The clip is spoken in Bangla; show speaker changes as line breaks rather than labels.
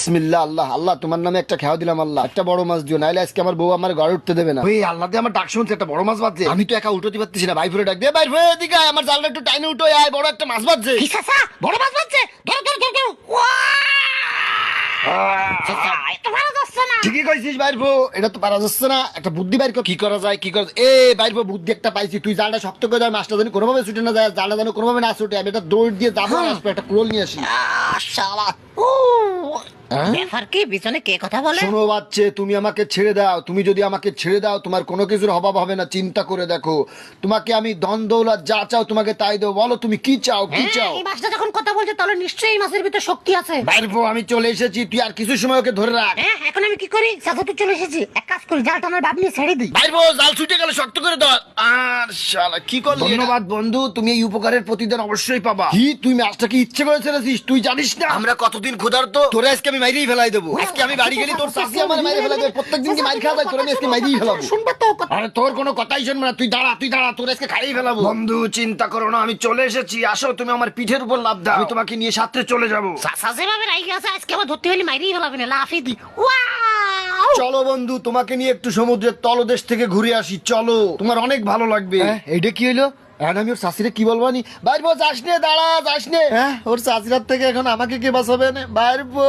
বিসমিল্লাহ, আল্লাহ আল্লাহ তোমার নামে একটা খেয়া দিলাম, আল্লাহ একটা বড় মাছ দিও, নাইলে আজকে আমার বউ আমার ঘরে উঠতে দেবে না। ওই আল্লাহ দিয়ে আমার ডাক শুনছে, একটা বড় মাছ বাজছে, আমি তো একা উঠতে পারতেছি না। ভাই ফিরে ডাক দিয়ে, ভাই ফিরে এদিকে আয়, আমার জালটা একটু টাইনে উঠো, আয় বড় একটা মাছ বাজছে।
কি চাচা, বড় মাছ বাজছে, ধরো ধরো ধরো ধরো। ওয়া! চাচা, এত ভালো যাচ্ছে না।
ঠিকই কইছিস বাইরবো, এটা তো পারা যাচ্ছে না, একটা বুদ্ধি বাইর কর, কি করা যায় কি করা যায়। এ বাইরবো, বুদ্ধি একটা পাইছি, তুই জালটা শক্ত করে দেয়, মাছটা জানি কোনোভাবে ছুটে না যায়, জালটা জানি কোনোভাবে না ছুটে, আমি এটা দৌড় দিয়ে যাবো আর আসবো, একটা কুড়োল নিয়ে আসি।
শালা, ও ব্যাপার কি, পিছনে কে কথা বলে?
শোনো বাচ্চে, তুমি আমাকে ছেড়ে দাও, তুমি যদি আমাকে ছেড়ে দাও তোমার কোনো কিছুর অভাব হবে না, চিন্তা করে দেখো, তোমাকে আমি ধন দৌলত যা চাও তোমাকে তাই দেবো, বলো তুমি কি চাও কি চাও।
এই মাছটা যখন কথা বলছে তাহলে নিশ্চয়ই এই মাছের ভিতর শক্তি আছে।
বাইরবো, আমি চলে এসেছি, তুই আর কিছু সময় ওকে ধরে রাখ।
হ্যাঁ, এখন আমি কি করি? চাচা তো চলে এসেছি, এক কাজ করি, জালটা আমার বাপ নিয়ে ছেড়ে দিই।
বাইরবো, জাল ছুটে গেলে শক্ত করে ধর। আর শালা কি করলি? ধন্যবাদ বন্ধু, তুমি এই উপকারের প্রতিদান অবশ্যই পাবা। কি তুই মাছটাকে ইচ্ছে করে ছেড়েছিস? তুই জানিস না আমরা কতদিন ক্ষুধার্ত, তোরে আজকে আমি মাইরেই ফেলাই দেবো। আজকে আমি বাড়ি গেলে তোর শাশি আমার মাইরে ফেলাই দেবে, প্রত্যেকদিন কি মাইর খাওয়া যায়, তোর আমি আজকে মাইরেই ফেলাবো।
শুনবে তো কথা?
আরে তোর কোনো কথাই শুনবে না, তুই দাঁড়া তুই দাঁড়া, তোর আজকে খাইয়ে ফেলাবো। বন্ধু চিন্তা করো না, আমি চলে এসেছি, আসো তুমি আমার পিঠের উপর লাফ দাও, আমি তোমাকে নিয়ে সাথে চলে যাবো।
চাচা যেভাবে রাইগে আছে, আজকে আবার ধরতে হলে মাইরেই ফেলাবে না, লাফিয়ে দি। ওয়াও!
চলো বন্ধু, তোমাকে নিয়ে একটু সমুদ্রের তলদেশ থেকে ঘুরে আসি, চলো তোমার অনেক ভালো লাগবে। এইটা কি হইলো? এখন আমি ওর শাশুড়ি কি বলবানি, বাইরবো যাস নে, দাঁড়া যাস নে। হ্যাঁ, ওর শাশুড়ার থেকে এখন আমাকে কে বাঁচাবে? বাইরবো।